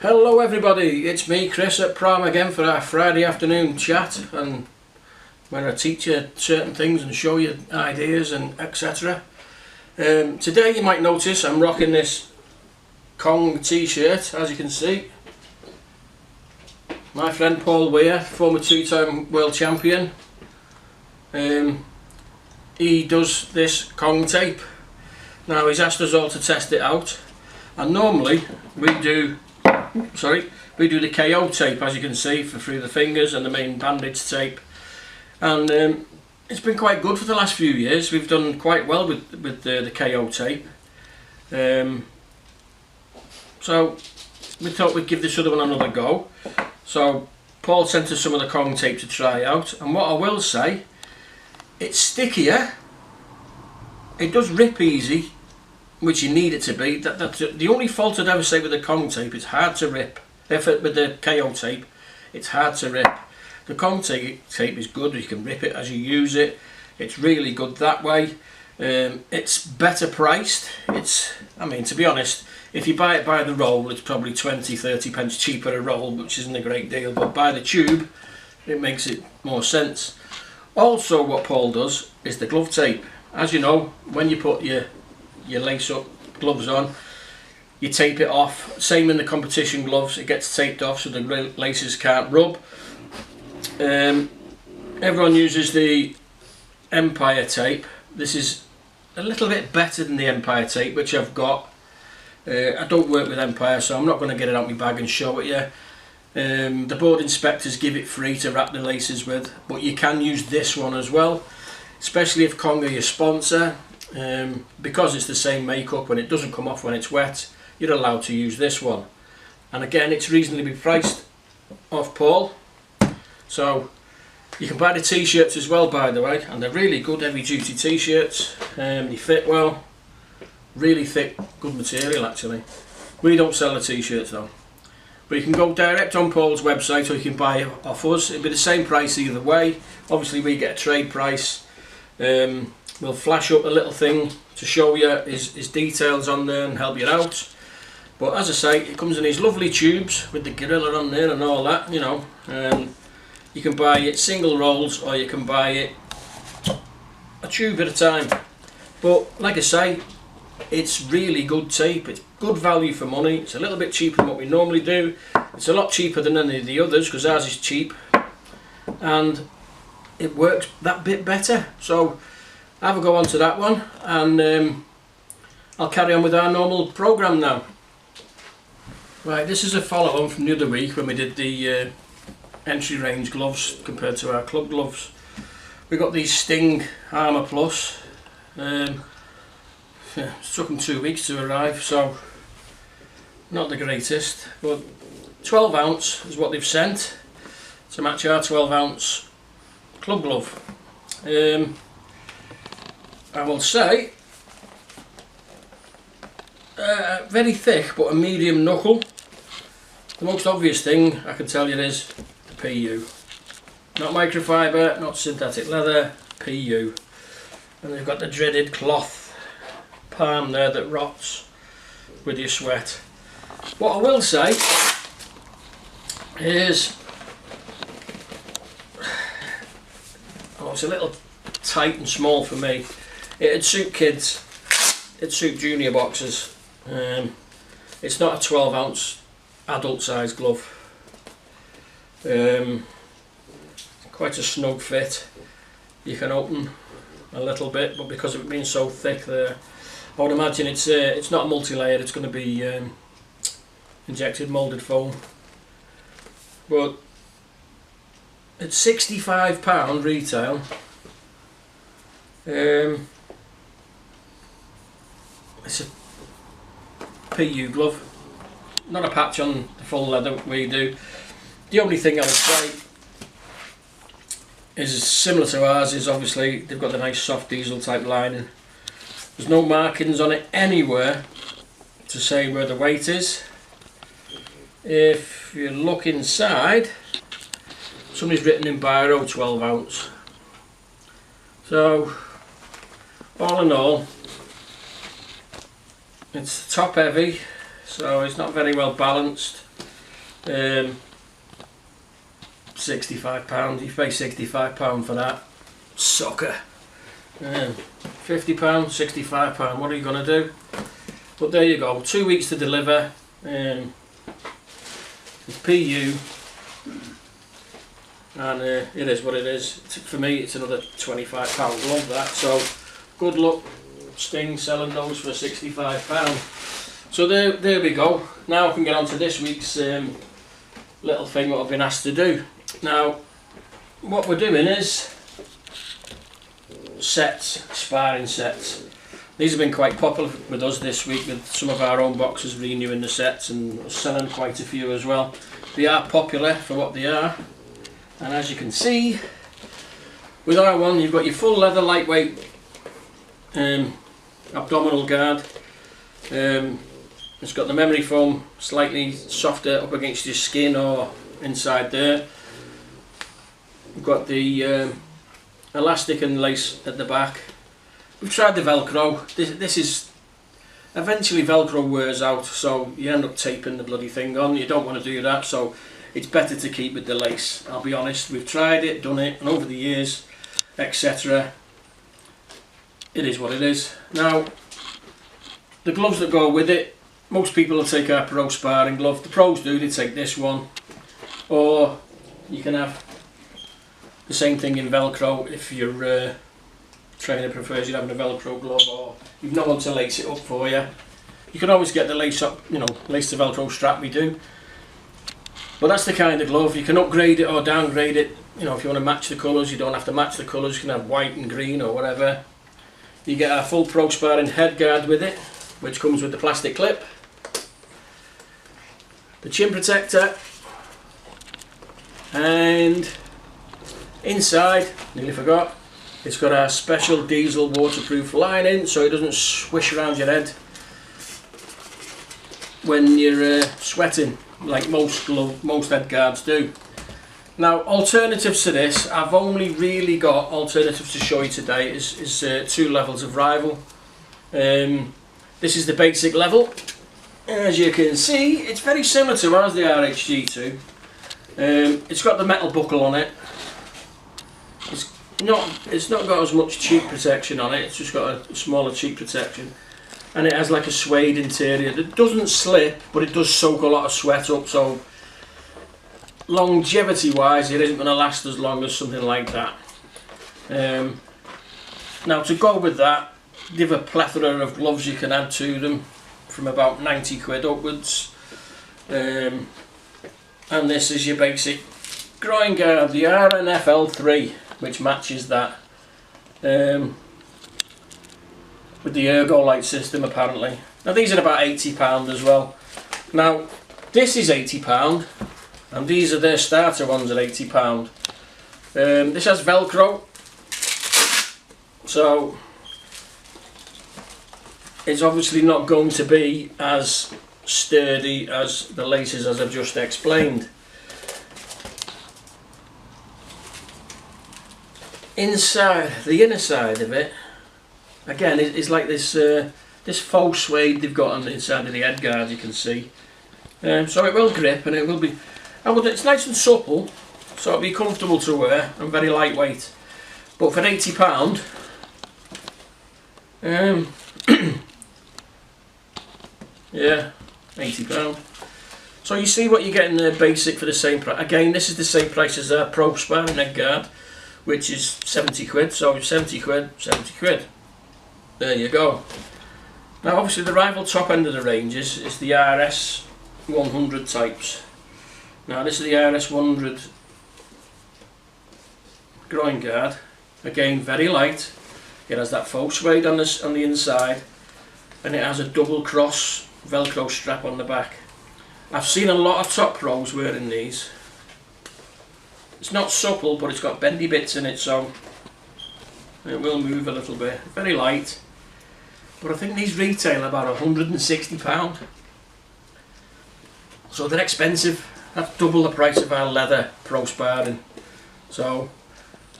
Hello everybody, it's me Chris at Prime again for our Friday afternoon chat, and where I teach you certain things and show you ideas and etc. Today you might notice I'm rocking this Kong t-shirt, as you can see. My friend Paul Weir, former two-time world champion, he does this Kong tape. Now he's asked us all to test it out, and normally we do the KO tape, as you can see, for through the fingers, and the main bandage tape, and it's been quite good for the last few years. We've done quite well with the KO tape, so we thought we'd give this other one another go. So Paul sent us some of the Kong tape to try out, and what I will say, it's stickier, it does rip easy, which you need it to be. That's the only fault I'd ever say with the Kong tape. It's hard to rip. With the KO tape, it's hard to rip. The Kong tape is good. You can rip it as you use it. It's really good that way. It's better priced. I mean, to be honest, if you buy it by the roll, it's probably 20-30 pence cheaper a roll, which isn't a great deal, but by the tube it makes it more sense. Also, what Paul does is the glove tape. As you know, when you put your lace up gloves on, you tape it off. Same in the competition gloves, it gets taped off so the laces can't rub. Everyone uses the Empire tape. This is a little bit better than the Empire tape, which I've got. I don't work with Empire, so I'm not going to get it out my bag and show it you. The board inspectors give it free to wrap the laces with, but you can use this one as well, especially if Kong are your sponsor. Because it's the same makeup and it doesn't come off when it's wet, you're allowed to use this one. And again, it's reasonably priced off Paul. So you can buy the t-shirts as well, by the way, and they're really good heavy duty t-shirts. They fit well, really thick, good material actually. We don't sell the t-shirts though, but you can go direct on Paul's website or you can buy it off us. It'll be the same price either way. Obviously we get a trade price. We'll flash up a little thing to show you his details on there and help you out. But as I say, it comes in these lovely tubes with the gorilla on there and all that, you know. You can buy it single rolls or you can buy it a tube at a time. But like I say, it's really good tape. It's good value for money. It's a little bit cheaper than what we normally do. It's a lot cheaper than any of the others because ours is cheap. And it works that bit better. So have a go on to that one, and I'll carry on with our normal programme now. Right, this is a follow on from the other week when we did the entry range gloves compared to our club gloves. We got these Sting Armour Plus. It took them 2 weeks to arrive, so not the greatest, but 12 ounce is what they've sent to match our 12 ounce club glove. I will say, very thick but a medium knuckle. The most obvious thing I can tell you is the PU. Not microfiber, not synthetic leather, PU. And they've got the dreaded cloth palm there that rots with your sweat. What I will say is, oh, it's a little tight and small for me. It'd suit kids, it'd suit junior boxers. It's not a 12 ounce adult size glove. Quite a snug fit. You can open a little bit, but because of it being so thick there, I would imagine it's not a multi-layered, it's going to be injected moulded foam. But it's £65 retail. It's a PU glove, not a patch on the full leather we do. The only thing I would say is similar to ours is obviously they've got the nice soft diesel type lining. There's no markings on it anywhere to say where the weight is. If you look inside, somebody's written in biro 12 ounce. So all in all, it's top heavy, so it's not very well balanced. £65. You pay £65 for that sucker. £50, £65. What are you going to do? But there you go. 2 weeks to deliver. It's PU, and it is what it is. For me, it's another £25 glove. That, so good luck, Sting, selling those for £65. So there we go. Now I can get on to this week's little thing what I've been asked to do. Now, what we're doing is sets, sparring sets. These have been quite popular with us this week, with some of our own boxers renewing the sets and selling quite a few as well. They are popular for what they are, and as you can see, with our one you've got your full leather lightweight abdominal guard. It's got the memory foam slightly softer up against your skin or inside there. We've got the elastic and lace at the back. We've tried the Velcro. This is eventually Velcro wears out, so you end up taping the bloody thing on. You don't want to do that, so it's better to keep with the lace. I'll be honest, we've tried it, done it, and over the years, etc., it is what it is. Now, the gloves that go with it, most people will take our pro sparring glove. The pros do, they take this one, or you can have the same thing in Velcro if your trainer prefers you having a Velcro glove, or you've no one to lace it up for you. You can always get the lace up, lace the Velcro strap, we do. But that's the kind of glove. You can upgrade it or downgrade it. If you want to match the colours, you don't have to match the colours. You can have white and green or whatever. You get our full pro sparring head guard with it, which comes with the plastic clip, the chin protector, and inside, nearly forgot, it's got our special diesel waterproof lining so it doesn't swish around your head when you're sweating, like most head guards do. Now, alternatives to this, I've only really got alternatives to show you today is 2 levels of rival. This is the basic level. As you can see, it's very similar to ours, the RHG2. It's got the metal buckle on it. It's not got as much cheek protection on it. It's just got a smaller cheek protection, and it has like a suede interior that doesn't slip, but it does soak a lot of sweat up. So longevity wise, it isn't going to last as long as something like that. Now, to go with that, give a plethora of gloves you can add to them, from about 90 quid upwards. And this is your basic groin guard, the RNFL3, which matches that, with the ergo light system apparently. Now, these are about £80 as well. Now, this is £80, and these are their starter ones at £80. This has Velcro, so it's obviously not going to be as sturdy as the laces, as I've just explained. Inside, the inner side of it, again, is like this this faux suede they've got on the inside of the head guard, you can see. So it will grip, and it will be, it's nice and supple, so it'll be comfortable to wear and very lightweight. But for £80, yeah, £80. So you see what you get in the basic for the same price. Again, this is the same price as our pro sparring head guard, which is 70 quid. So 70 quid, 70 quid. There you go. Now, obviously, the rival top end of the range is the RS 100 types. Now, this is the RS 100 groin guard. Again, very light. It has that faux suede on the inside, and it has a double cross Velcro strap on the back. I've seen a lot of top pros wearing these. It's not supple, but it's got bendy bits in it, so it will move a little bit. Very light. But I think these retail about £160. So they're expensive. That's double the price of our leather pro sparring. So,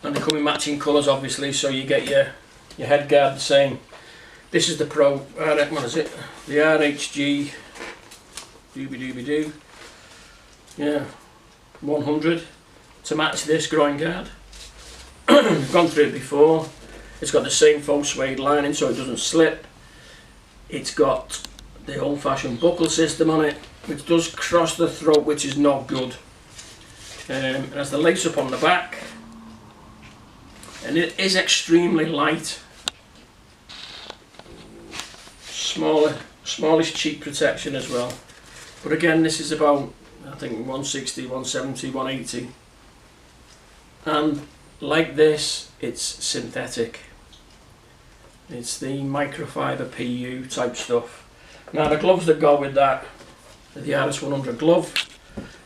and they come in matching colours, obviously, so you get your head guard the same. This is the pro, what is it? The RHG, dooby dooby doo. yeah, 100 to match this groin guard. We've gone through it before. It's got the same faux suede lining so it doesn't slip. It's got the old-fashioned buckle system on it, which does cross the throat, which is not good. It has the lace up on the back, and it is extremely light. Smallish cheek protection as well. But again, this is about, I think, 160, 170, 180. And like this, it's synthetic. It's the microfiber PU type stuff. Now the gloves that go with that are the RS100 glove.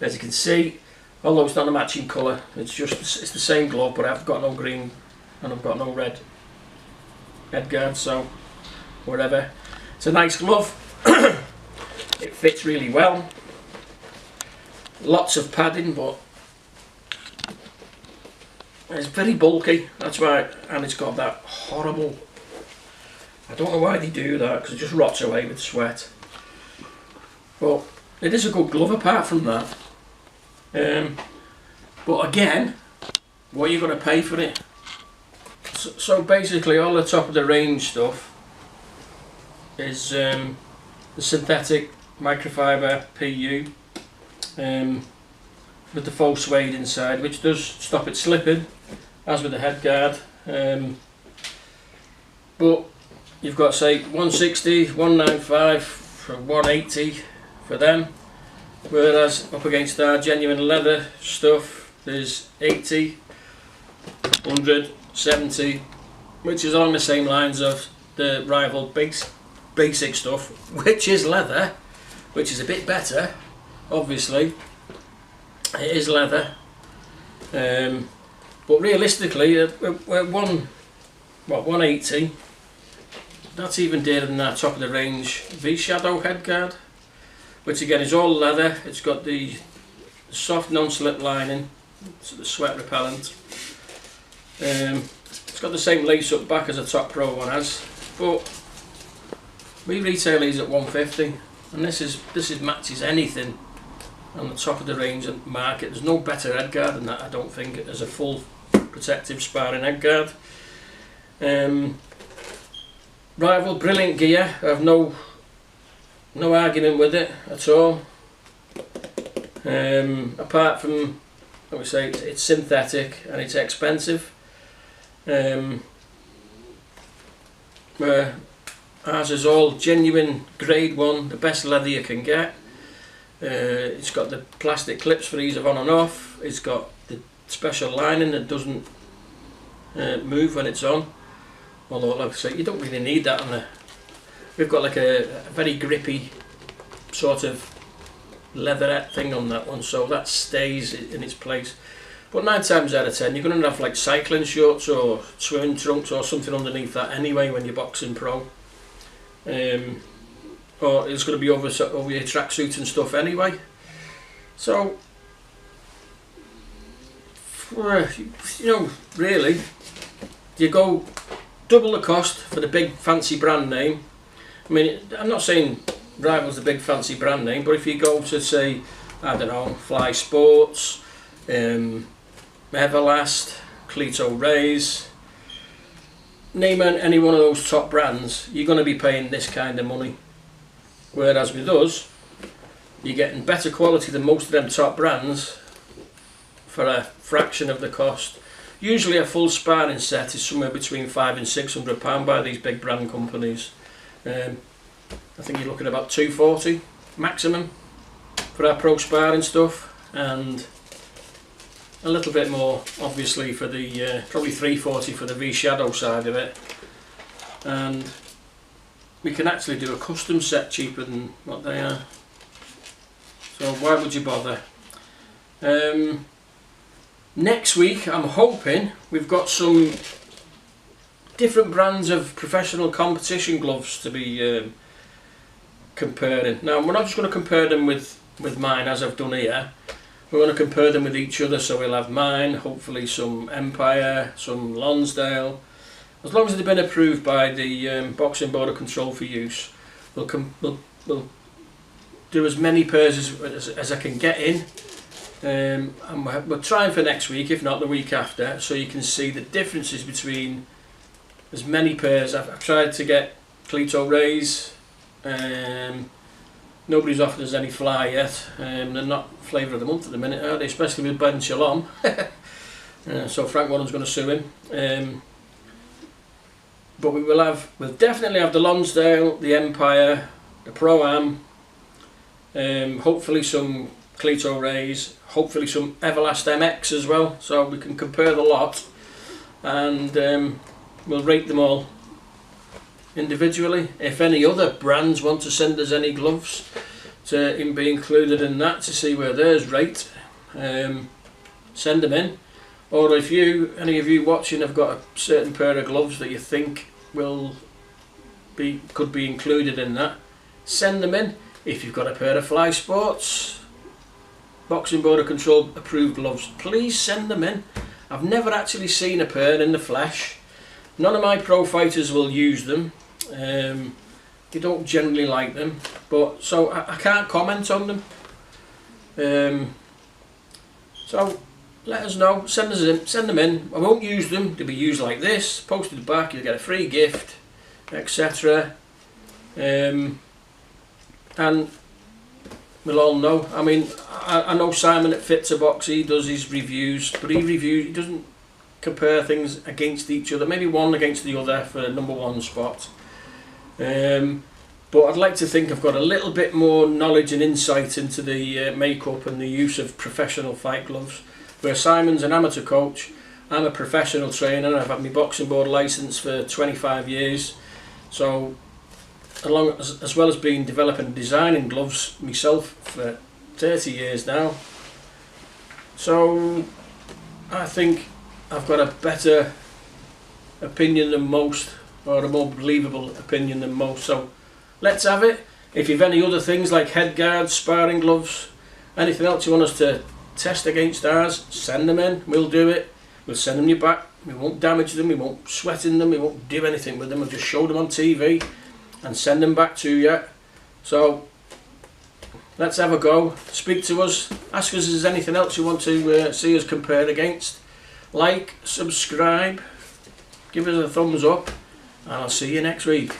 As you can see, although it's not a matching colour, it's the same glove, but I've got no green and I've got no red headguard, so whatever. It's a nice glove. It fits really well. Lots of padding, but it's very bulky. That's why, and it's got that horrible. I don't know why they do that, because it just rots away with sweat. But it is a good glove apart from that. But again, what are you going to pay for it? So basically, all the top of the range stuff is the synthetic microfiber PU with the faux suede inside, which does stop it slipping, as with the headguard. But you've got, say, 160, 195 for 180 for them, whereas up against our genuine leather stuff there's 80, 100, 70, which is along the same lines of the rival basic stuff, which is leather, which is a bit better. Obviously it is leather, but realistically we're 180. That's even dearer than our top of the range V-Shadow headguard, which again is all leather. It's got the soft non-slip lining, so the sweat repellent. It's got the same lace up back as a Top Pro one has, but we retail these at 150, and this matches anything on the top of the range and market. There's no better headguard than that, I don't think, as a full protective sparring headguard. Rival, brilliant gear. I have no argument with it at all. Apart from, like we say, it's synthetic and it's expensive. Where ours is all genuine grade 1, the best leather you can get. It's got the plastic clips for ease of on and off. It's got the special lining that doesn't move when it's on. Although, like I say, you don't really need that on the. We've got like a very grippy sort of leatherette thing on that one, so that stays in its place. But 9 times out of 10, you're going to have like cycling shorts or swimming trunks or something underneath that anyway when you're boxing pro. Or it's going to be over your tracksuit and stuff anyway. So, you know, really, you go double the cost for the big fancy brand name. I mean, I'm not saying Rival's the big fancy brand name, but if you go to, say, I don't know, Fly Sports, Everlast, Cleto Rays, name any one of those top brands, you're going to be paying this kind of money. Whereas with us, you're getting better quality than most of them top brands for a fraction of the cost. Usually a full sparring set is somewhere between £500 and £600 by these big brand companies. I think you're looking at about £240 maximum for our pro sparring stuff, and a little bit more obviously for the probably £340 for the V-Shadow side of it. And we can actually do a custom set cheaper than what they are, so why would you bother? Next week I'm hoping we've got some different brands of professional competition gloves to be comparing. Now we're not just going to compare them with mine as I've done here. We're going to compare them with each other, so we'll have mine, hopefully some Empire, some Lonsdale. As long as they've been approved by the Boxing Board of Control for use, we'll do as many pairs as I can get in, and we're trying for next week, if not the week after, so you can see the differences between as many pairs. I've tried to get Cleto Rays. Nobody's offered us any fly yet. They're not flavour of the month at the minute, are they? Especially with Ben Shalom. So Frank Warren's going to sue him. But we'll definitely have the Lonsdale, the Empire, the Pro-Am, hopefully some Cleto Rays, hopefully some Everlast MX as well, so we can compare the lot, and we'll rate them all individually. If any other brands want to send us any gloves to be included in that, to see where theirs rate, send them in. Or if any of you watching have got a certain pair of gloves that you think could be included in that, send them in. If you've got a pair of Fly Sports Boxing Border Control approved gloves, please send them in. I've never actually seen a pair in the flesh. None of my pro fighters will use them. They don't generally like them, but so I can't comment on them. So let us know, send them in. I won't use them, they'll be used like this, posted back, you'll get a free gift, etc. And we'll all know. I mean, I know Simon at Fit to Box, he does his reviews, but he doesn't compare things against each other, maybe one against the other for the #1 spot. But I'd like to think I've got a little bit more knowledge and insight into the makeup and the use of professional fight gloves. Where Simon's an amateur coach, I'm a professional trainer. I've had my boxing board licence for 25 years. So, as well as being developing and designing gloves myself for 30 years now. So, I think I've got a better opinion than most, or a more believable opinion than most. So, let's have it. If you've any other things like head guards, sparring gloves, anything else you want us to test against ours, send them in, we'll do it. We'll send them you back, we won't damage them, we won't sweat in them, we won't do anything with them, we'll just show them on TV and send them back to you. So let's have a go, speak to us, ask us if there's anything else you want to see us compared against. Like, subscribe, give us a thumbs up, and I'll see you next week.